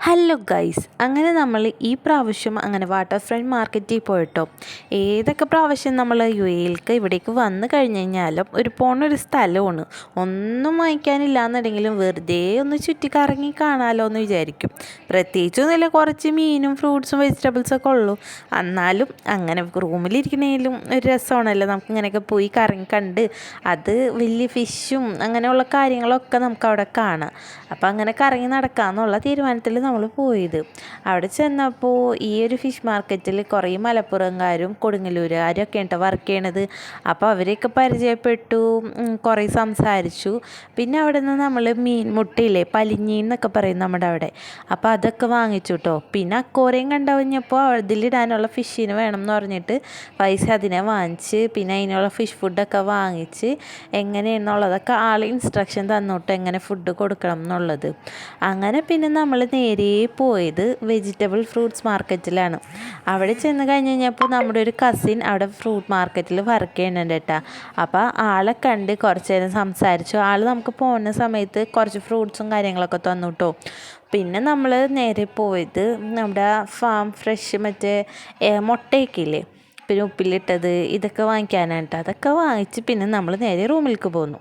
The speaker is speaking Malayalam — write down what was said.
ഹലോ ഗൈസ്, അങ്ങനെ നമ്മൾ ഈ പ്രാവശ്യം അങ്ങനെ വാട്ടർ ഫ്രണ്ട് മാർക്കറ്റിൽ പോയിട്ടോ. ഏതൊക്കെ പ്രാവശ്യം നമ്മൾ UAEയിലേക്ക് ഇവിടേക്ക് വന്നു കഴിഞ്ഞ് കഴിഞ്ഞാലും പോണൊരു സ്ഥലമാണ്. ഒന്നും വാങ്ങിക്കാനില്ല എന്നുണ്ടെങ്കിലും വെറുതെ ഒന്ന് ചുറ്റിക്കറങ്ങി കാണാമല്ലോ എന്ന് വിചാരിക്കും. പ്രത്യേകിച്ചൊന്നുമില്ല, കുറച്ച് മീനും ഫ്രൂട്ട്സും വെജിറ്റബിൾസൊക്കെ ഉള്ളൂ. എന്നാലും അങ്ങനെ റൂമിലിരിക്കണേലും ഒരു രസമാണല്ലോ നമുക്കിങ്ങനെയൊക്കെ പോയി കറങ്ങി കണ്ട് അത് വലിയ ഫിഷും അങ്ങനെയുള്ള കാര്യങ്ങളൊക്കെ നമുക്ക് അവിടെ കാണാം. അപ്പോൾ അങ്ങനെ കറങ്ങി നടക്കാമെന്നുള്ള തീരുമാനത്തിൽ നമ്മൾ പോയത്. അവിടെ ചെന്നപ്പോൾ ഈ ഒരു ഫിഷ് മാർക്കറ്റിൽ കുറേ മലപ്പുറംകാരും കൊടുങ്ങല്ലൂരുകാരും ഒക്കെ ഉണ്ട് വർക്ക് ചെയ്യണത്. അപ്പോൾ അവരെയൊക്കെ പരിചയപ്പെട്ടു, കുറേ സംസാരിച്ചു. പിന്നെ അവിടെ നിന്ന് നമ്മൾ മുട്ടയില്ലേ, പലിഞ്ഞി എന്നൊക്കെ പറയും നമ്മുടെ അവിടെ, അപ്പോൾ അതൊക്കെ വാങ്ങിച്ചു കേട്ടോ. പിന്നെ അക്കോറയും കണ്ടുകഴിഞ്ഞപ്പോൾ അതിലിടാനുള്ള ഫിഷിന് വേണം എന്ന് പറഞ്ഞിട്ട് പൈസ അതിനെ വാങ്ങിച്ച് പിന്നെ അതിനുള്ള ഫിഷ് ഫുഡൊക്കെ വാങ്ങിച്ച് എങ്ങനെയെന്നുള്ളതൊക്കെ ആൾ ഇൻസ്ട്രക്ഷൻ തന്നോട്ട് എങ്ങനെ ഫുഡ് കൊടുക്കണം എന്നുള്ളത്. അങ്ങനെ പിന്നെ നമ്മൾ നേരെ പോയത് വെജിറ്റബിൾ ഫ്രൂട്ട്സ് മാർക്കറ്റിലാണ്. അവിടെ ചെന്ന് കഴിഞ്ഞ് കഴിഞ്ഞപ്പോൾ നമ്മുടെ ഒരു കസിൻ അവിടെ ഫ്രൂട്ട് മാർക്കറ്റിൽ വർക്ക് ചെയ്യുന്നുണ്ട് കേട്ടോ. അപ്പോൾ ആളെ കണ്ട് കുറച്ച് നേരം സംസാരിച്ചു. ആൾ നമുക്ക് പോകുന്ന സമയത്ത് കുറച്ച് ഫ്രൂട്ട്സും കാര്യങ്ങളൊക്കെ തന്നു കേട്ടോ. പിന്നെ നമ്മൾ നേരെ പോയത് നമ്മുടെ ഫാം ഫ്രഷ് മറ്റേ മുട്ടയൊക്കെ ഇല്ലേ, പിന്നെ ഉപ്പിലിട്ടത്, ഇതൊക്കെ വാങ്ങിക്കാനായിട്ട്. അതൊക്കെ വാങ്ങിച്ച് പിന്നെ നമ്മൾ നേരെ റൂമിലേക്ക് പോന്നു.